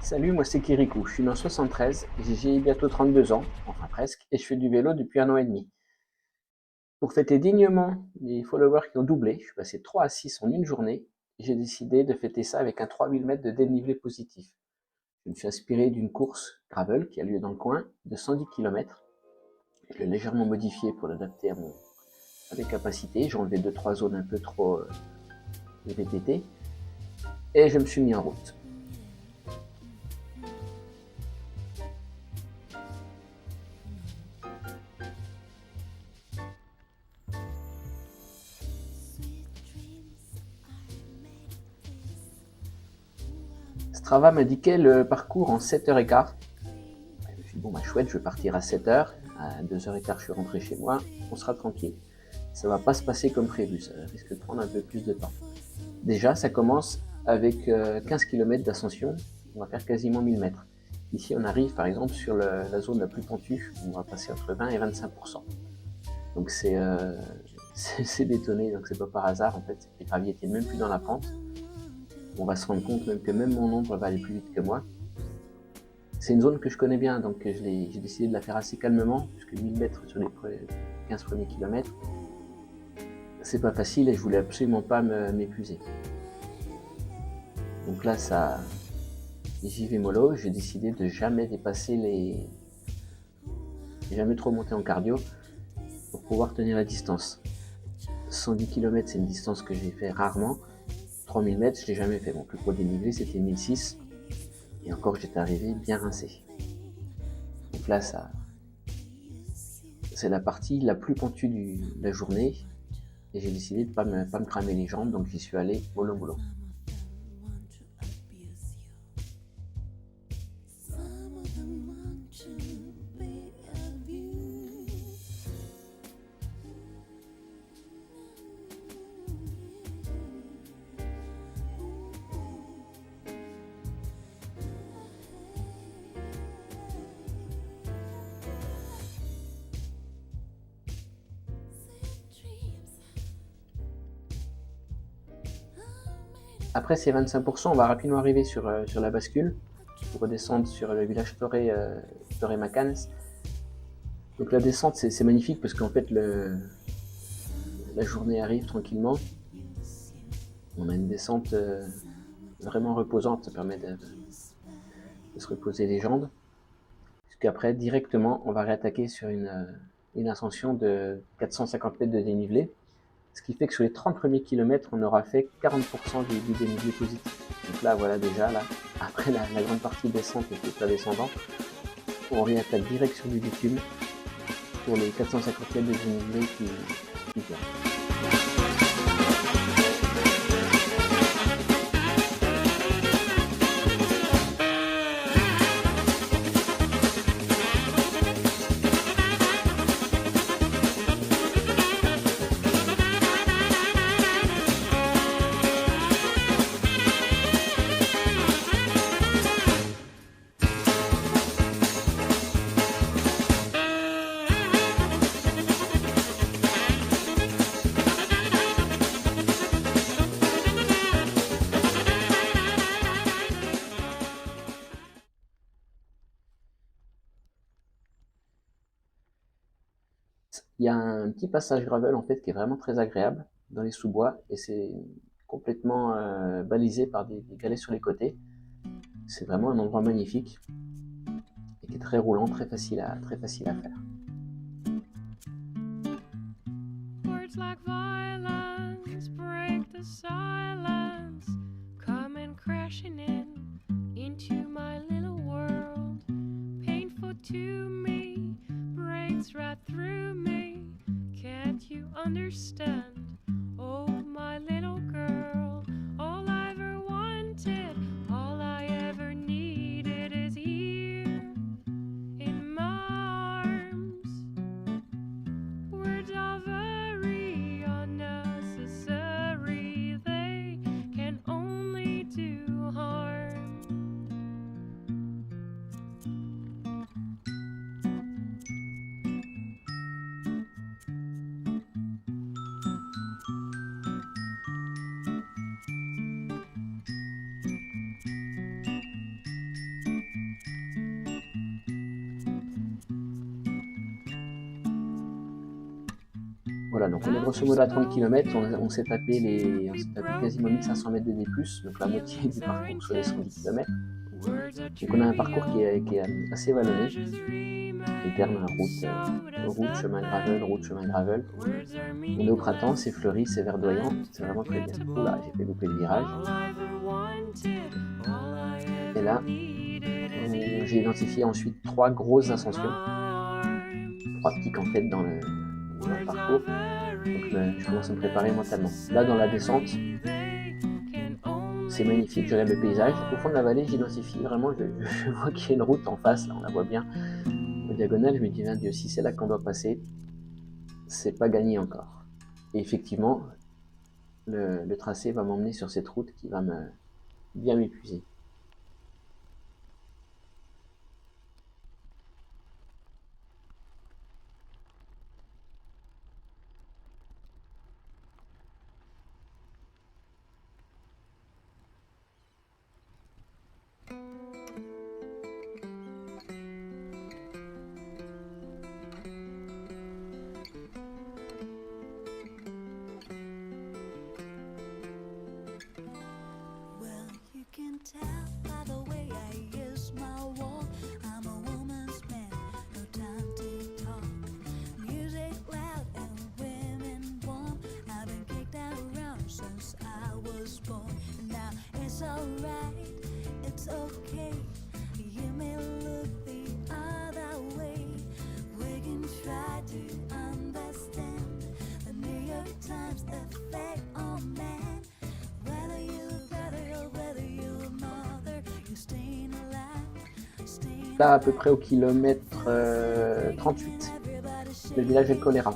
Salut, moi c'est Kirikou, je suis né en 73, j'ai bientôt 32 ans, enfin presque, et je fais du vélo depuis 1 an et demi. Pour fêter dignement les followers qui ont doublé, je suis passé de 3 à 6 en une journée, et j'ai décidé de fêter ça avec un 3000 mètres de dénivelé positif. Je me suis inspiré d'une course gravel qui a lieu dans le coin de 110 km. Je l'ai légèrement modifié pour l'adapter à mes capacités, j'ai enlevé 2-3 zones un peu trop VTT, et je me suis mis en route. Strava m'indiquait le parcours en 7h15. Je me suis dit, bon, bah chouette, je vais partir à 7h. À 2h15, je suis rentré chez moi, on sera tranquille. Ça va pas se passer comme prévu, ça risque de prendre un peu plus de temps. Déjà, ça commence avec 15 km d'ascension, on va faire quasiment 1000 mètres. Ici, on arrive par exemple sur la zone la plus pentue, on va passer entre 20 et 25%. Donc c'est bétonné, donc c'est pas par hasard, en fait, les graviers étaient même plus dans la pente. On va se rendre compte même que même mon ombre va aller plus vite que moi. C'est une zone que je connais bien, donc j'ai décidé de la faire assez calmement, puisque 1000 mètres sur les 15 premiers kilomètres, c'est pas facile et je voulais absolument pas m'épuiser. Donc là, j'y vais mollo, j'ai décidé de jamais dépasser jamais trop monter en cardio pour pouvoir tenir la distance. 110 km, c'est une distance que j'ai fait rarement. 3000 mètres, je l'ai jamais fait. Mon plus gros dénivelé, c'était 1006. Et encore, j'étais arrivé bien rincé. Donc là, c'est la partie la plus pentue de la journée. Et j'ai décidé de pas me cramer les jambes, donc j'y suis allé mollo mollo. Après ces 25%, on va rapidement arriver sur la bascule pour redescendre sur le village Torre Macanes. Donc la descente, c'est magnifique parce qu'en fait, la journée arrive tranquillement. On a une descente vraiment reposante, ça permet de se reposer les jambes. Puisqu'après, directement, on va réattaquer sur une ascension de 450 mètres de dénivelé. Ce qui fait que sur les 30 premiers kilomètres, on aura fait 40% du dénivelé positif. Donc là, voilà déjà, là, après la grande partie descente et tout la descendant, on réattaque direct sur du bitume pour les 450 mètres de dénivelé qui viennent. Il y a un petit passage gravel en fait qui est vraiment très agréable dans les sous-bois et c'est complètement balisé par des galets sur les côtés. C'est vraiment un endroit magnifique et qui est très roulant, très facile à faire. Words like violence break the silence, coming crashing into my little world. Painful to me, breaks right through me. Can't you understand? Oh, my little girl, all I ever wanted, all I ever needed is here in my arms. Words are very unnecessary, they can only do harm. voilà, donc on est grosso modo à 30 km, on s'est tapé quasiment 1500 mètres de D+, donc la moitié du parcours sur les 110 km. Donc on a un parcours qui est assez vallonné, alterne route, chemin gravel, route, chemin gravel. On est au printemps, c'est fleuri, c'est verdoyant, c'est vraiment très bien. Oula, j'ai fait louper le virage. Et là, j'ai identifié ensuite 3 grosses ascensions, 3 pics en fait dans le parcours. Donc je commence à me préparer mentalement. Là, dans la descente, c'est magnifique, je regarde le paysage. Au fond de la vallée, j'identifie vraiment, je vois qu'il y a une route en face, là on la voit bien, en diagonale. Je me dis, Dieu, si c'est là qu'on doit passer, c'est pas gagné encore. Et effectivement, le tracé va m'emmener sur cette route qui va bien m'épuiser. Là, à peu près au kilomètre 38, le village El Colera.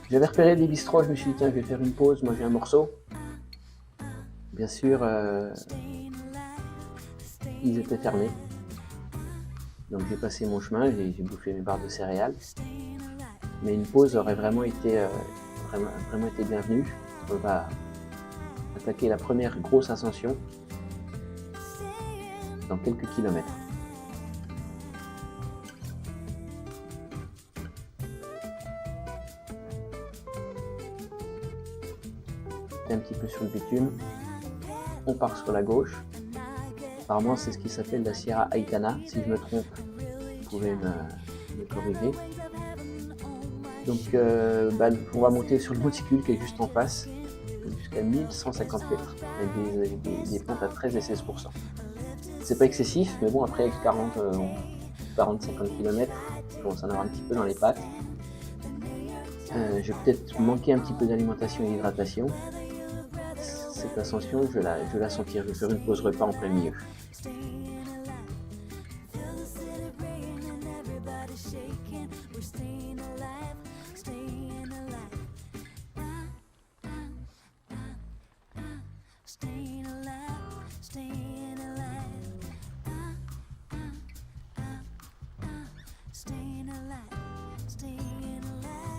J'avais repéré des bistrots, je me suis dit, tiens, je vais faire une pause, manger un morceau. Bien sûr, ils étaient fermés. Donc j'ai passé mon chemin, j'ai bouffé mes barres de céréales. Mais une pause aurait vraiment été bienvenue. On va attaquer la première grosse ascension dans quelques kilomètres. Un petit peu sur le bitume, on part sur la gauche. Apparemment c'est ce qui s'appelle la Sierra Aitana, si je me trompe, vous pouvez me corriger. Donc on va monter sur le monticule qui est juste en face, jusqu'à 1150 mètres, avec des pentes à 13 et 16%. C'est pas excessif, mais bon, après avec 40-50 km, je commence à en avoir un petit peu dans les pattes. Je vais peut-être manquer un petit peu d'alimentation et d'hydratation. Cette ascension, je vais la sentir. Je vais faire une pause repas en plein milieu.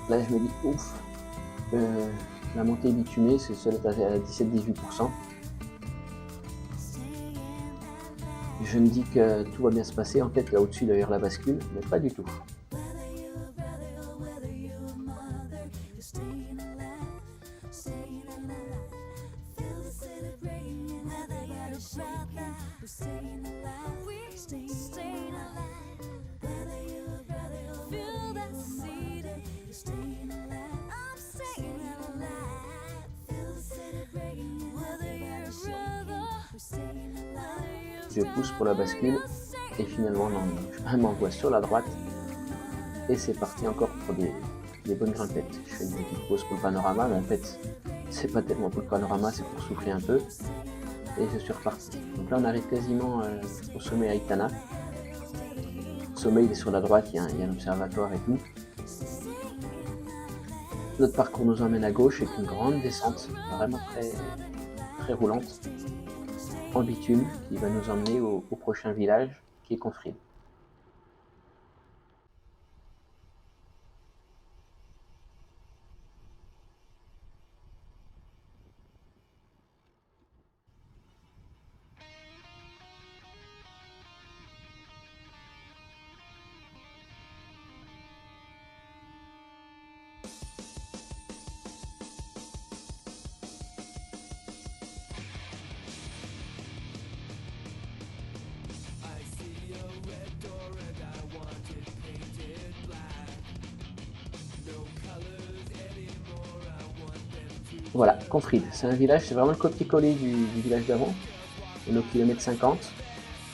Là, je me dis, ouf, la montée bitumée, c'est celle à 17-18%. Je me dis que tout va bien se passer. En fait, là au-dessus, d'ailleurs, la bascule, mais pas du tout. Je pousse pour la bascule et finalement je m'envoie sur la droite et c'est parti encore pour des bonnes grimpettes. Je fais une petite pause pour le panorama, mais en fait c'est pas tellement pour le panorama, c'est pour souffler un peu et je suis reparti. Donc là on arrive quasiment au sommet Aitana. Le sommet il est sur la droite, il y a un observatoire et tout. Notre parcours nous emmène à gauche avec une grande descente, vraiment très, très roulante, en bitume, qui va nous emmener au prochain village, qui est Confride. Voilà, Confrides. C'est un village, c'est vraiment le copier-coller du village d'avant. On est au kilomètre 50.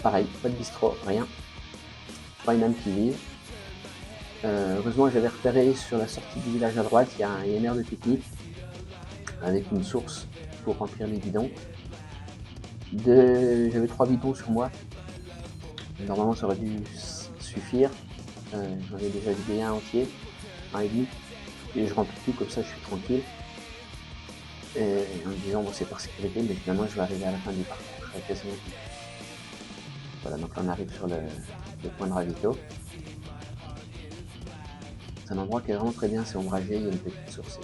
Pareil, pas de bistrot, rien. Pas une âme qui vive. Heureusement, j'avais repéré sur la sortie du village à droite, il y a une aire de pique-nique avec une source pour remplir les bidons. J'avais 3 bidons sur moi. Normalement, ça aurait dû suffire. J'en ai déjà vidé un entier, un et demi. Et je remplis tout, comme ça je suis tranquille. Et en me disant, bon, c'est par sécurité, mais finalement, je vais arriver à la fin du parcours. Je serai quasiment tout. Voilà, donc là, on arrive sur le point de ravito. C'est un endroit qui est vraiment très bien, c'est ombragé, il y a une petite source.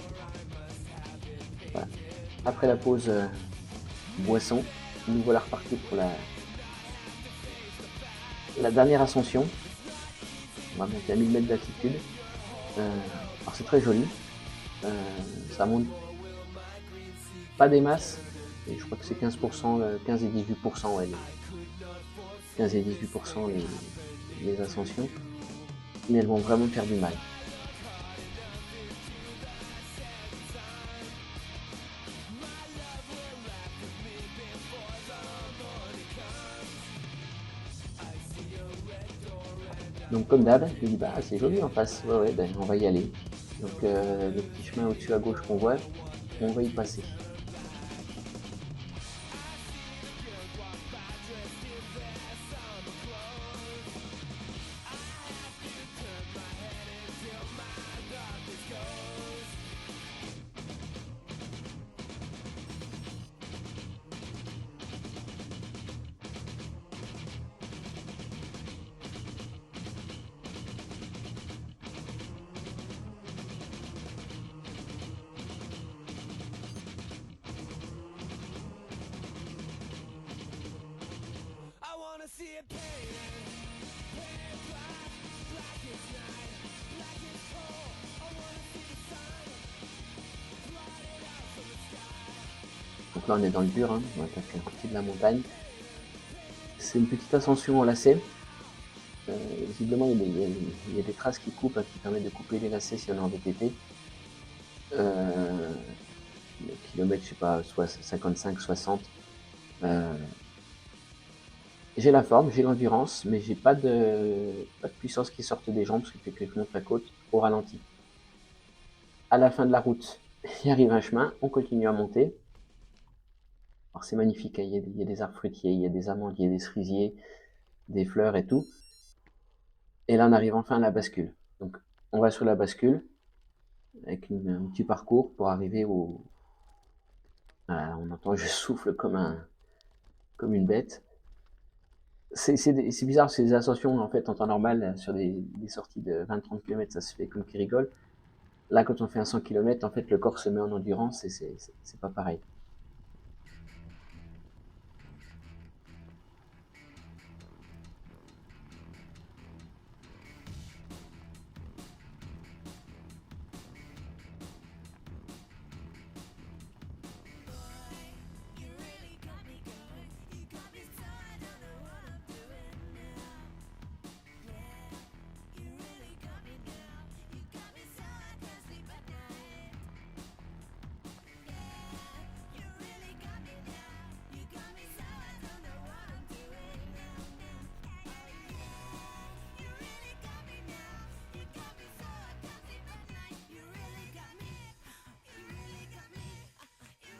Voilà. Après la pause boisson, nous voilà repartis pour la dernière ascension. On va monter à 1000 mètres d'altitude. Alors c'est très joli. Ça monte pas des masses. Et je crois que c'est 15%, 15 et 18%, ouais, 15 et 18% les ascensions. Mais elles vont vraiment faire du mal. Donc comme d'hab, je me dis bah c'est joli en face, ouais, ben, on va y aller. Donc le petit chemin au-dessus à gauche qu'on voit, on va y passer. Donc là on est dans le dur, hein, on attaque un côté de la montagne. C'est une petite ascension en lacet. Visiblement il y a des traces qui coupent, hein, qui permettent de couper les lacets si on est en VTT. Le kilomètre, je sais pas, soit 55, 60. J'ai la forme, j'ai l'endurance, mais j'ai pas de puissance qui sorte des jambes, ce qui fait que je monte la côte au ralenti. À la fin de la route, il arrive un chemin, on continue à monter. Alors c'est magnifique, hein, il y a des arbres fruitiers, il y a des amandiers, des cerisiers, des fleurs et tout. Et là on arrive enfin à la bascule. Donc on va sur la bascule, avec un petit parcours pour arriver au... Voilà, on entend je souffle comme une bête. C'est bizarre, c'est des ascensions en fait en temps normal, sur des sorties de 20-30 km, ça se fait comme qui rigole. Là, quand on fait un 100 km, en fait, le corps se met en endurance et c'est pas pareil.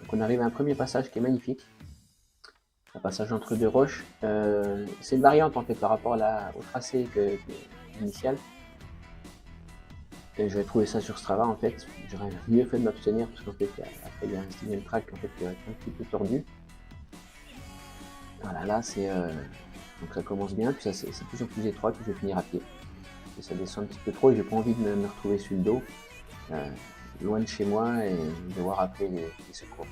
Donc on arrive à un premier passage qui est magnifique, un passage entre deux roches. C'est une variante en fait par rapport au tracé initial. Et j'avais trouvé ça sur Strava en fait. J'aurais mieux fait de m'abstenir parce qu'en fait après il y a un signal track en fait, qui est un petit peu tordu. Voilà, là c'est donc ça commence bien, puis c'est de plus en plus étroit, puis je vais finir à pied. Et ça descend un petit peu trop et j'ai pas envie de me retrouver sur le dos, loin de chez moi et devoir appeler les secours.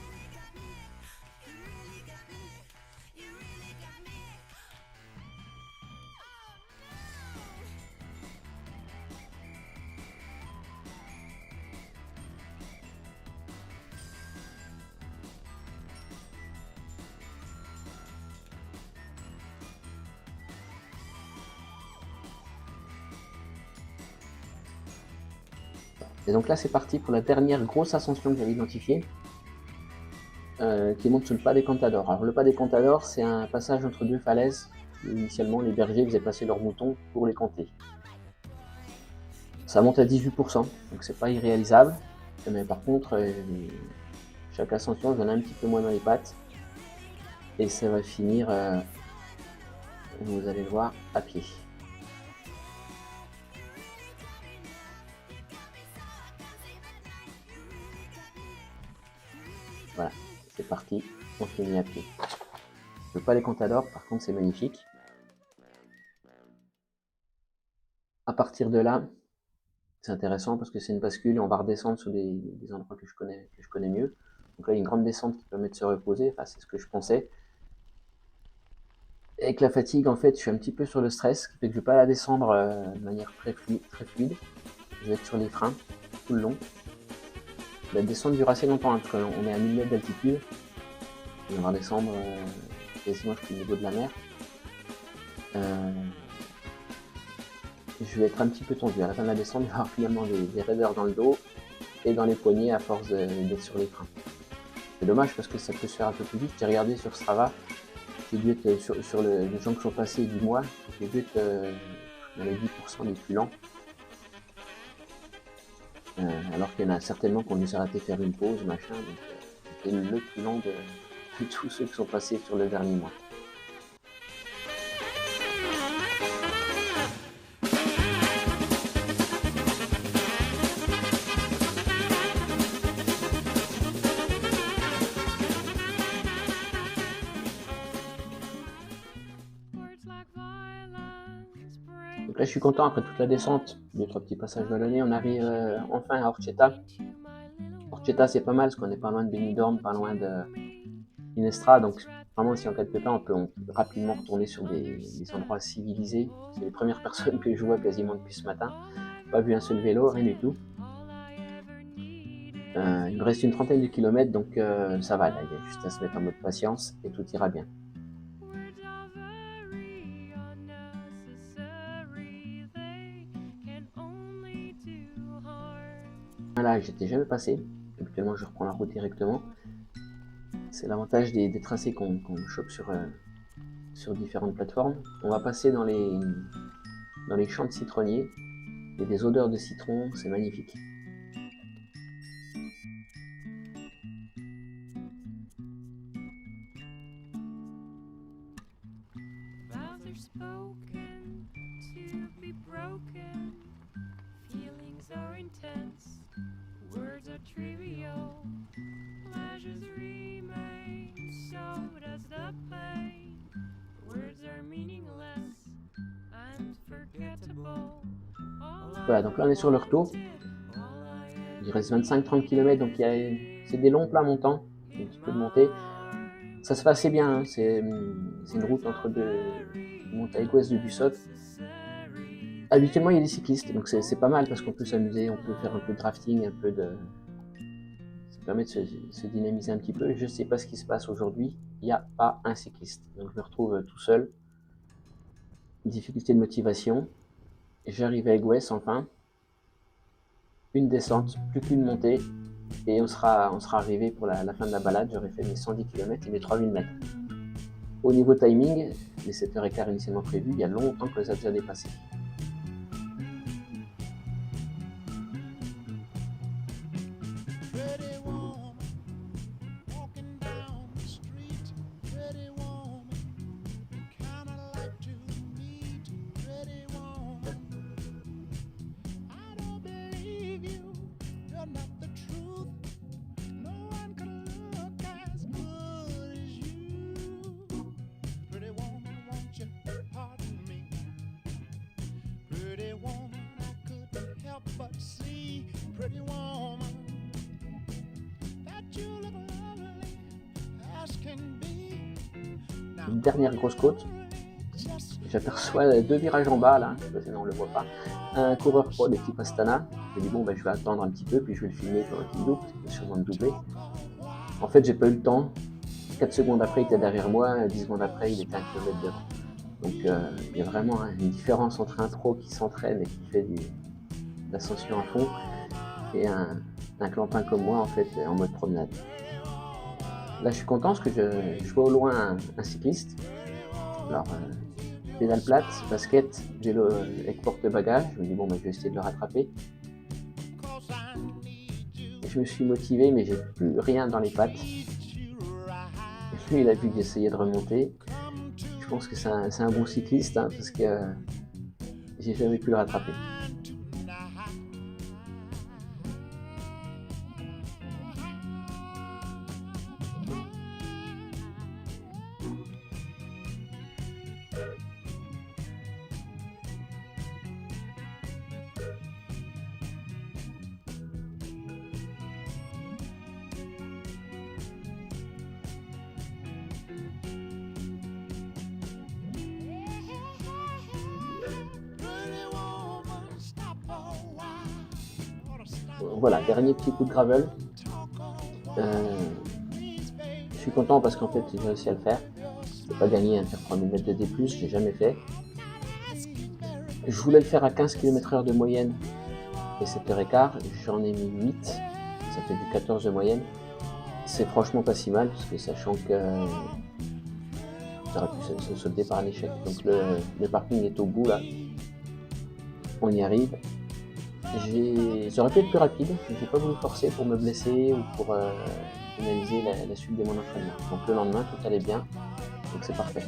Et donc là c'est parti pour la dernière grosse ascension que j'avais identifiée. qui monte sur le pas des Contadors. Alors le pas des Contadors, c'est un passage entre deux falaises où initialement les bergers faisaient passer leurs moutons pour les compter. Ça monte à 18%, donc c'est pas irréalisable, mais par contre, chaque ascension, j'en ai un petit peu moins dans les pattes, et ça va finir, vous allez le voir, à pied. Voilà, c'est parti, on finit à pied. Je veux pas les Contadors, par contre c'est magnifique. À partir de là, c'est intéressant parce que c'est une bascule et on va redescendre sur des endroits que je connais mieux. Donc là, il y a une grande descente qui permet de se reposer, enfin c'est ce que je pensais. Avec la fatigue, en fait, je suis un petit peu sur le stress, ce qui fait que je ne vais pas la descendre de manière très fluide. Je vais être sur les freins tout le long. La descente dure assez longtemps, hein, parce qu'on est à 1000 mètres d'altitude. On va descendre quasiment jusqu'au niveau de la mer. Je vais être un petit peu tendu. À la fin de la descente, je vais avoir finalement des raideurs dans le dos et dans les poignets à force d'être sur les freins. C'est dommage parce que ça peut se faire un peu plus vite. J'ai regardé sur Strava, j'ai dû être sur les gens qui sont passés du mois, j'ai dû être dans les 10% des plus lents. Alors qu'il y en a certainement qui ont dû s'arrêter faire une pause, machin. Donc c'était le plus lent de tous ceux qui sont passés sur le dernier mois. Donc là je suis content, après toute la descente, 2-3 petits passages vallonnés, on arrive enfin à Orchetta. Orchetta c'est pas mal parce qu'on est pas loin de Benidorm, pas loin de Inestra, donc vraiment si en cas de pépin on peut rapidement retourner sur des endroits civilisés. C'est les premières personnes que je vois quasiment depuis ce matin. Pas vu un seul vélo, rien du tout. Il me reste une trentaine de kilomètres, donc ça va, là, il y a juste à se mettre en mode patience et tout ira bien. Là, j'étais jamais passé. Habituellement, je reprends la route directement. C'est l'avantage des tracés qu'on chope sur différentes plateformes. On va passer dans les champs de citronniers. Il y a des odeurs de citron, c'est magnifique. Voilà, donc là on est sur le retour. Il reste 25-30 km, donc c'est des longs plats montants, un petit peu de montée. Ça se fait assez bien, hein. C'est une route entre deux montagnes ouest de Bussot. Habituellement il y a des cyclistes, donc c'est pas mal parce qu'on peut s'amuser, on peut faire un peu de drafting, ça permet de se dynamiser un petit peu. Je sais pas ce qui se passe aujourd'hui, il n'y a pas un cycliste, donc je me retrouve tout seul. Difficulté de motivation. J'arrive à Aigouès enfin. Une descente, plus qu'une montée, et on sera arrivé pour la fin de la balade. J'aurais fait mes 110 km et mes 3000 mètres. Au niveau timing, les 7h15 initialement prévus, il y a longtemps que les a déjà dépassés. Une dernière grosse côte, j'aperçois 2 virages en bas là, non on le voit pas, un coureur pro d'équipe Astana. Je me dis bon ben je vais attendre un petit peu puis je vais le filmer pendant qu'il double, parce qu'il va sûrement me doubler. En fait j'ai pas eu le temps, 4 secondes après il était derrière moi, 10 secondes après il était 1 km devant. Donc il y a vraiment une différence entre un pro qui s'entraîne et qui fait de l'ascension à fond et un clampin comme moi en fait en mode promenade. Là, je suis content parce que je vois au loin un cycliste. Alors, pédale plate, basket, vélo avec porte-bagages. Je me dis, bon, bah, je vais essayer de le rattraper. Et je me suis motivé, mais j'ai plus rien dans les pattes. Et lui, il a vu que j'essayais de remonter. Je pense que c'est un bon cycliste, hein, parce que j'ai jamais pu le rattraper. Voilà, dernier petit coup de gravel. Je suis content parce qu'en fait, j'ai réussi à le faire. Je n'ai pas gagné à faire 3000 mètres de D+, je l'ai jamais fait. Je voulais le faire à 15 km/h de moyenne et 7h15, j'en ai mis 8, ça fait du 14 de moyenne. C'est franchement pas si mal, parce que sachant que ça aurait pu se solder par un échec. Donc le parking est au bout là, on y arrive. J'aurais pu être plus rapide, j'ai pas voulu forcer pour me blesser ou pour finaliser la suite de mon entraînement. Donc le lendemain, tout allait bien, donc c'est parfait.